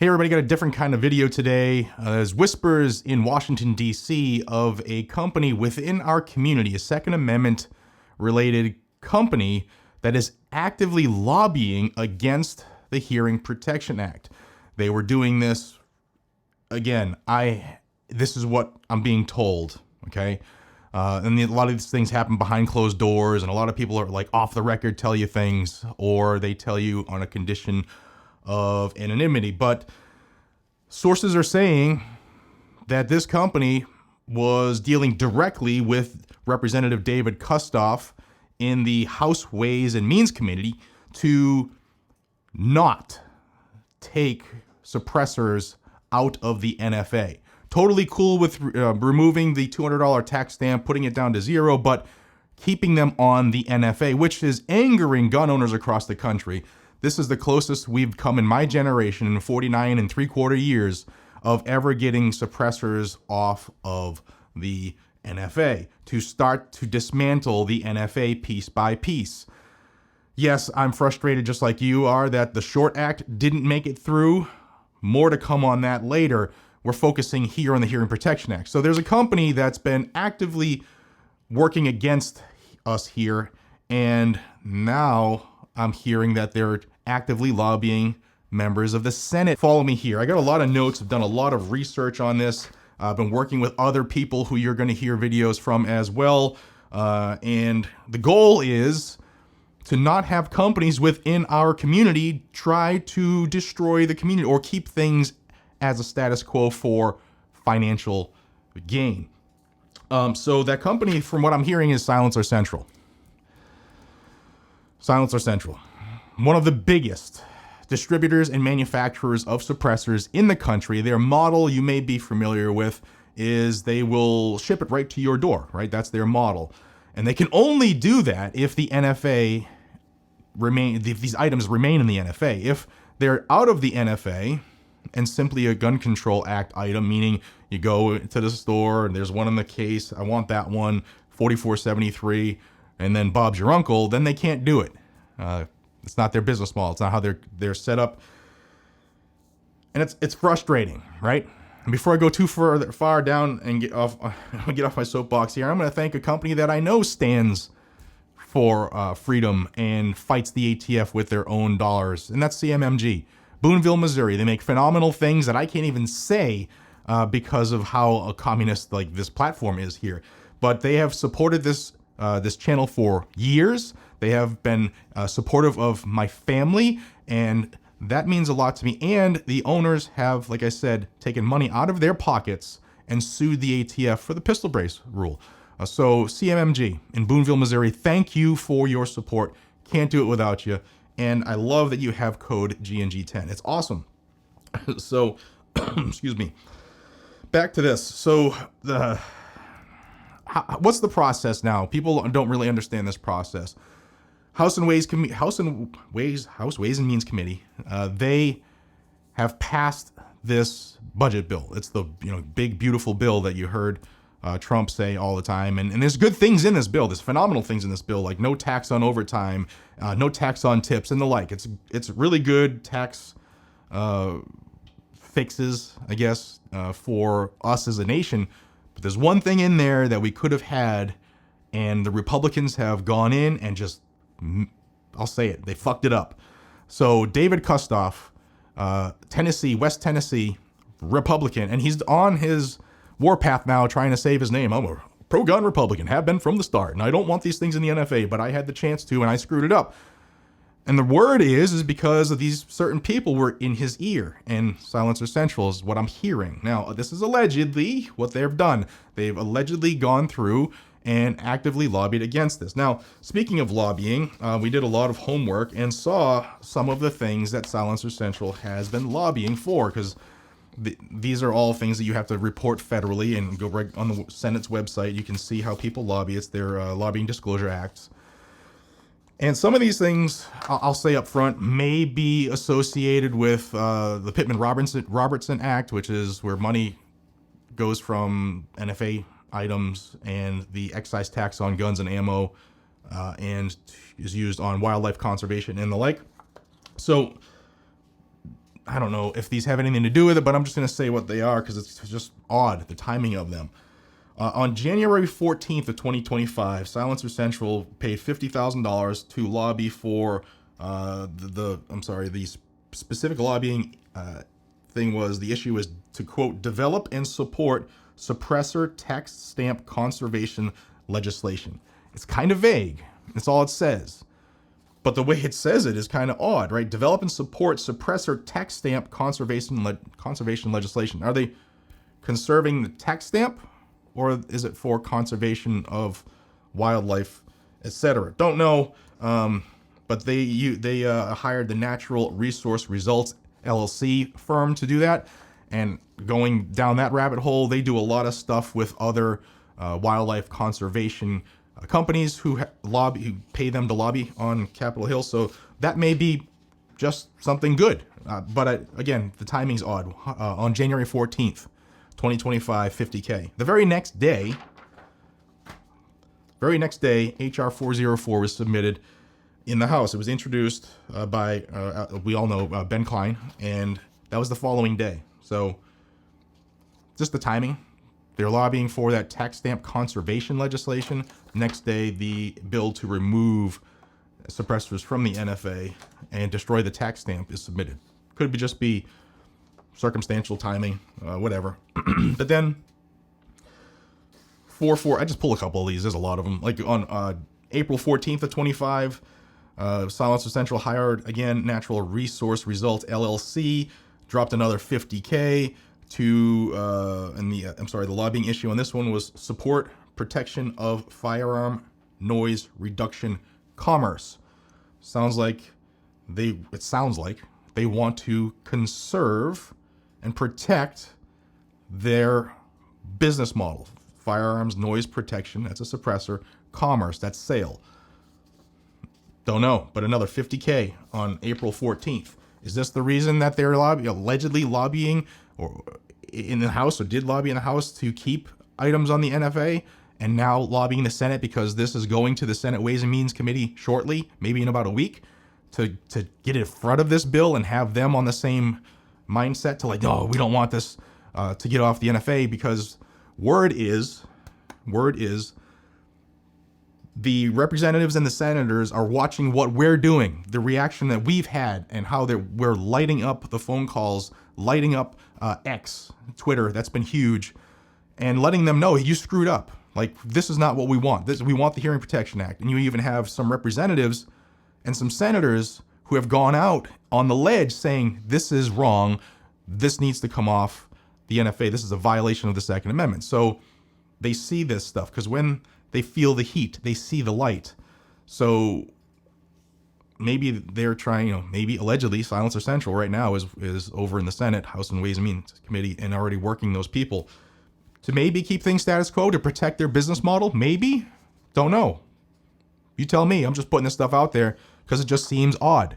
Hey everybody, got a different kind of video today. There's whispers in Washington, D.C. of a company within our community, a Second Amendment related company that is actively lobbying against the Hearing Protection Act. They were doing this, again, this is what I'm being told, okay? And a lot of these things happen behind closed doors, and a lot of people are like off the record tell you things, or they tell you on a condition of anonymity. But sources are saying that this company was dealing directly with Representative David Kustoff in the House Ways and Means Committee to not take suppressors out of the NFA. Totally cool with removing the $200 tax stamp, putting it down to zero, but keeping them on the NFA, which is angering gun owners across the country. This is the closest we've come in my generation in 49 and 3/4 years of ever getting suppressors off of the NFA, to start to dismantle the NFA piece by piece. Yes, I'm frustrated just like you are that the Short Act didn't make it through. More to come on that later. We're focusing here on the Hearing Protection Act. So there's a company that's been actively working against us here, and now I'm hearing that they're actively lobbying members of the Senate. Follow me here. I got a lot of notes. I've done a lot of research on this. I've been working with other people who you're going to hear videos from as well. And the goal is to not have companies within our community try to destroy the community or keep things as a status quo for financial gain. So that company, from what I'm hearing, is Silencer Central. Silencer Central. One of the biggest distributors and manufacturers of suppressors in the country. Their model, you may be familiar with, is they will ship it right to your door, right? That's their model. And they can only do that if the NFA if these items remain in the NFA. If they're out of the NFA and simply a Gun Control Act item, meaning you go to the store and there's one in the case, I want that one, 4473, and then Bob's your uncle, then they can't do it. It's not their business model. It's not how they're set up. And it's frustrating, right? And before I go too far down and get off my soapbox here, I'm going to thank a company that I know stands for freedom and fights the ATF with their own dollars, and that's CMMG. Boonville, Missouri. They make phenomenal things that I can't even say because of how a communist like this platform is here. But they have supported this channel for years. They have been supportive of my family, and that means a lot to me. And the owners have, like I said, taken money out of their pockets and sued the ATF for the pistol brace rule. So CMMG in Boonville, Missouri, thank you for your support. Can't do it without you. And I love that you have code GNG10. It's awesome. So, excuse me. Back to this. So what's the process now? People don't really understand this process. House Ways and Means Committee, they have passed this budget bill. It's the big beautiful bill that you heard Trump say all the time, and there's good things in this bill. There's phenomenal things in this bill, like no tax on overtime, no tax on tips, and the like. It's really good tax fixes, I guess, for us as a nation. But there's one thing in there that we could have had, and the Republicans have gone in and just, I'll say it, they fucked it up. So David Kustoff, West Tennessee Republican, and he's on his warpath now trying to save his name. I'm a pro-gun Republican, have been from the start, and I don't want these things in the NFA, but I had the chance to, and I screwed it up. And the word is because of these certain people were in his ear, and Silencer Central is what I'm hearing. Now, this is allegedly what they've done. They've allegedly gone through and actively lobbied against this. Now, speaking of lobbying, we did a lot of homework and saw some of the things that Silencer Central has been lobbying for, because these are all things that you have to report federally, and go right on the Senate's website. You can see how people lobby. It's their lobbying disclosure acts. And some of these things, I'll say up front, may be associated with the Pittman-Robertson Act, which is where money goes from NFA items and the excise tax on guns and ammo and is used on wildlife conservation and the like. So I don't know if these have anything to do with it, but I'm just going to say what they are because it's just odd, the timing of them. On January 14th of 2025, Silencer Central paid $50,000 to lobby for the specific lobbying thing was, the issue is to, quote, develop and support suppressor tax stamp conservation legislation. It's kind of vague. That's all it says. But the way it says it is kind of odd, right? Develop and support suppressor tax stamp conservation legislation. Are they conserving the tax stamp, or is it for conservation of wildlife, etc.? Don't know. But they hired the Natural Resource Results LLC firm to do that. And going down that rabbit hole, they do a lot of stuff with other wildlife conservation companies who pay them to lobby on Capitol Hill. So that may be just something good. But again, the timing's odd. On January 14th, 2025, $50K. The very next day, HR 404 was submitted in the House. It was introduced by, we all know, Ben Klein, and that was the following day. So just the timing. They're lobbying for that tax stamp conservation legislation. Next day, the bill to remove suppressors from the NFA and destroy the tax stamp is submitted. Could just be circumstantial timing, whatever. But then, I just pull a couple of these. There's a lot of them. Like on April 14th of 25, Silencer Central hired, again, Natural Resource Results LLC, dropped another $50K to, the lobbying issue on this one was support protection of firearm noise reduction commerce. Sounds like they want to conserve and protect their business model. Firearms noise protection, that's a suppressor. Commerce, that's sale. Don't know, but another $50K on April 14th. Is this the reason that they're allegedly lobbying or in the House, or did lobby in the House to keep items on the NFA, and now lobbying the Senate because this is going to the Senate Ways and Means Committee shortly, maybe in about a week, to get in front of this bill and have them on the same mindset to no, we don't want this to get off the NFA, because word is the representatives and the senators are watching what we're doing, the reaction that we've had, and how we're lighting up the phone calls, lighting up X, Twitter, that's been huge, and letting them know you screwed up. Like, this is not what we want. We want the Hearing Protection Act. And you even have some representatives and some senators who have gone out on the ledge saying this is wrong, this needs to come off the NFA, this is a violation of the Second Amendment. So they see this stuff because when they feel the heat, they see the light. So maybe they're trying, maybe allegedly Silencer Central right now is over in the Senate, House and Ways and Means Committee, and already working those people to maybe keep things status quo, to protect their business model. Maybe. Don't know. You tell me. I'm just putting this stuff out there because it just seems odd.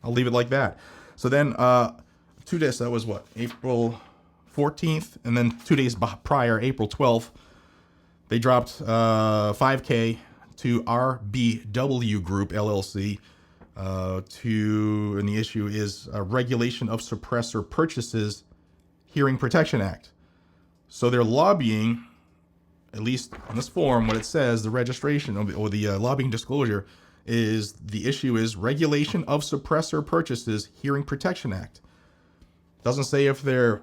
I'll leave it like that. So then 2 days, that was what? April 14th, and then 2 days prior, April 12th, they dropped $5K to RBW Group LLC and the issue is Regulation of Suppressor Purchases Hearing Protection Act. So they're lobbying, at least on this form, what it says, the registration or the lobbying disclosure is the issue is Regulation of Suppressor Purchases Hearing Protection Act. Doesn't say if they're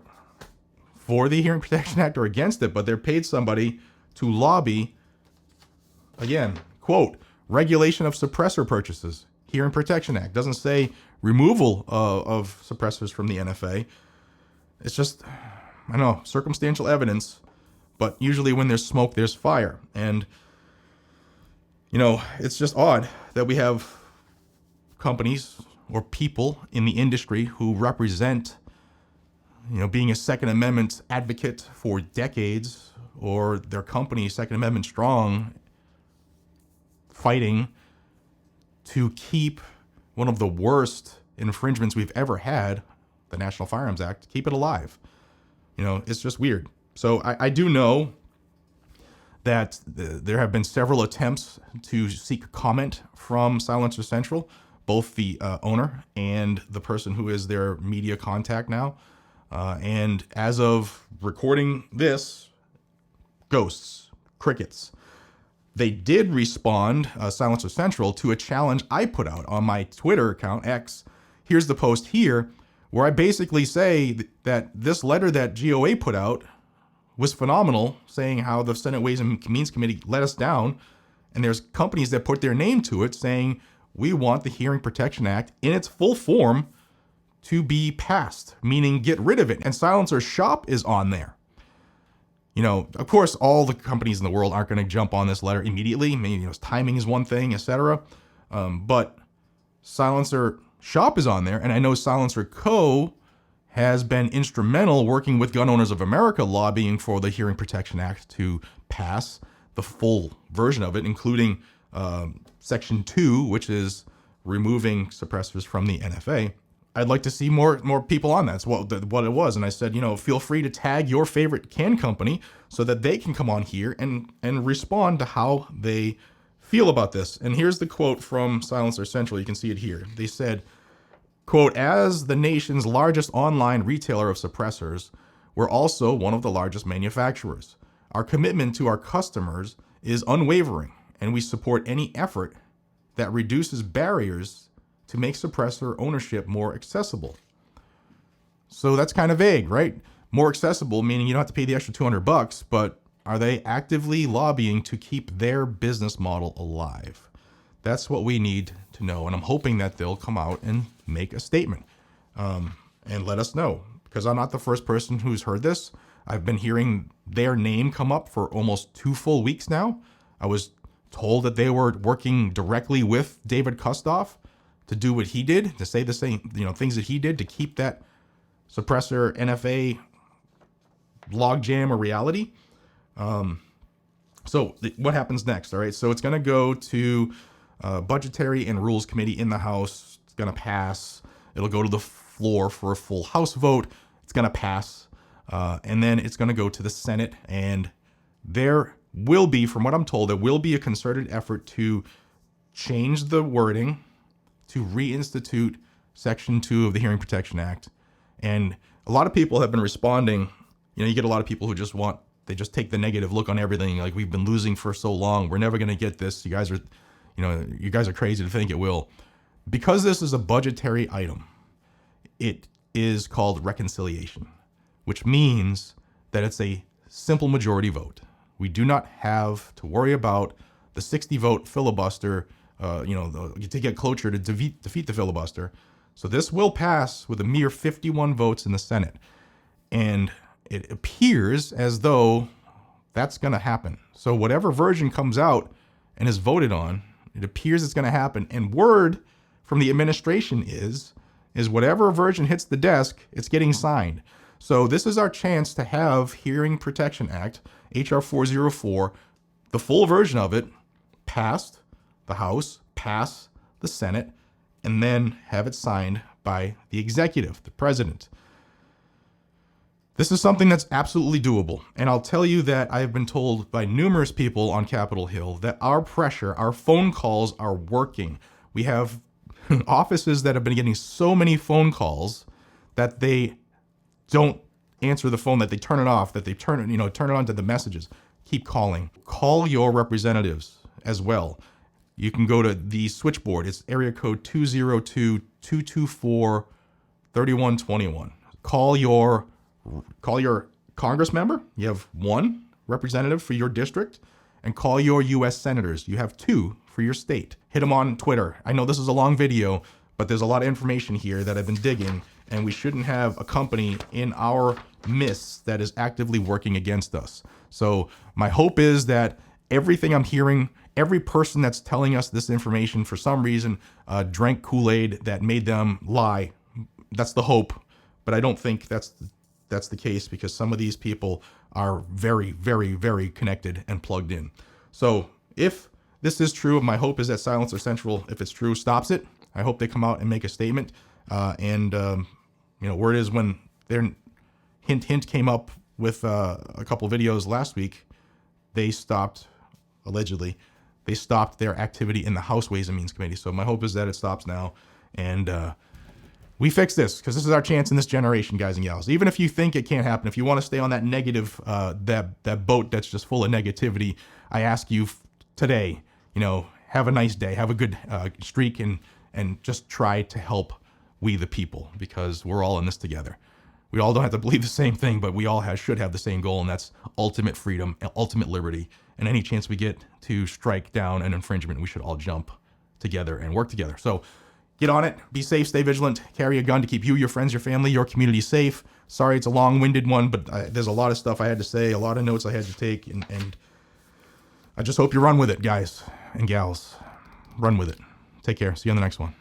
for the Hearing Protection Act or against it, but they're paid somebody to lobby, again, quote, Regulation of Suppressor Purchases Hearing Protection Act. Doesn't say removal of suppressors from the NFA. It's just, I don't know, circumstantial evidence, but usually when there's smoke, there's fire. And, it's just odd that we have companies or people in the industry who represent, being a Second Amendment advocate for decades, or their company, Second Amendment strong, fighting to keep one of the worst infringements we've ever had, the National Firearms Act, keep it alive. It's just weird. So I do know that there have been several attempts to seek comment from Silencer Central, both the owner and the person who is their media contact now. And as of recording this, ghosts, crickets. They did respond, Silencer Central, to a challenge I put out on my Twitter account, X. Here's the post here, where I basically say that this letter that GOA put out was phenomenal, saying how the Senate Ways and Means Committee let us down. And there's companies that put their name to it saying, we want the Hearing Protection Act in its full form to be passed, meaning get rid of it. And Silencer Shop is on there. You know, of course, all the companies in the world aren't going to jump on this letter immediately. Maybe, you know, timing is one thing, etc. But Silencer Shop is on there, and I know Silencer Co. has been instrumental working with Gun Owners of America lobbying for the Hearing Protection Act to pass the full version of it, including Section 2, which is removing suppressors from the NFA. I'd like to see more people on that. That's what it was. And I said, you know, feel free to tag your favorite can company so that they can come on here and respond to how they feel about this. And here's the quote from Silencer Central. You can see it here. They said, quote, as the nation's largest online retailer of suppressors, we're also one of the largest manufacturers. Our commitment to our customers is unwavering, and we support any effort that reduces barriers to make suppressor ownership more accessible. So that's kind of vague, right? More accessible, meaning you don't have to pay the extra $200, but are they actively lobbying to keep their business model alive? That's what we need to know. And I'm hoping that they'll come out and make a statement and let us know, because I'm not the first person who's heard this. I've been hearing their name come up for almost 2 full weeks now. I was told that they were working directly with David Kustoff to do what he did, to say the same, you know, things that he did to keep that suppressor NFA logjam a reality. So what happens next? All right. So it's going to go to Budgetary and Rules Committee in the House. It's going to pass. It'll go to the floor for a full House vote. It's going to pass. And then it's going to go to the Senate. And there will be, from what I'm told, there will be a concerted effort to change the wording to reinstitute Section 2 of the Hearing Protection Act. And a lot of people have been responding. You know, you get a lot of people who they just take the negative look on everything. Like, we've been losing for so long. We're never going to get this. You guys are crazy to think it will. Because this is a budgetary item, it is called reconciliation, which means that it's a simple majority vote. We do not have to worry about the 60 vote filibuster, to get cloture to defeat the filibuster. So this will pass with a mere 51 votes in the Senate. And it appears as though that's going to happen. So whatever version comes out and is voted on, it appears it's going to happen. And word from the administration is whatever version hits the desk, it's getting signed. So this is our chance to have Hearing Protection Act, H.R. 404, the full version of it, passed the House, pass the Senate, and then have it signed by the executive, the president. This is something that's absolutely doable. And I'll tell you that I have been told by numerous people on Capitol Hill that our pressure, our phone calls are working. We have offices that have been getting so many phone calls that they don't answer the phone, that they turn it off, that they turn it on to the messages. Keep calling. Call your representatives as well. You can go to the switchboard. It's area code 202-224-3121. Call your Congress member. You have 1 representative for your district. And call your U.S. senators. You have 2 for your state. Hit them on Twitter. I know this is a long video, but there's a lot of information here that I've been digging, and we shouldn't have a company in our midst that is actively working against us. So my hope is that everything I'm hearing, every person that's telling us this information for some reason drank Kool-Aid that made them lie. That's the hope, but I don't think that's the case, because some of these people are very, very, very connected and plugged in. So if this is true, my hope is that Silencer Central, if it's true, stops it. I hope they come out and make a statement. Word is, when their hint came up with a couple videos last week, they stopped, allegedly, they stopped their activity in the House Ways and Means Committee. So my hope is that it stops now, and we fix this, because this is our chance in this generation, guys and gals. Even if you think it can't happen, if you want to stay on that negative, that boat that's just full of negativity, I ask you today, have a nice day, have a good streak, and just try to help we the people, because we're all in this together. We all don't have to believe the same thing, but we all should have the same goal, and that's ultimate freedom, ultimate liberty. And any chance we get to strike down an infringement, we should all jump together and work together. So get on it. Be safe. Stay vigilant. Carry a gun to keep you, your friends, your family, your community safe. Sorry, it's a long-winded one, but there's a lot of stuff I had to say, a lot of notes I had to take, and I just hope you run with it, guys and gals. Run with it. Take care. See you on the next one.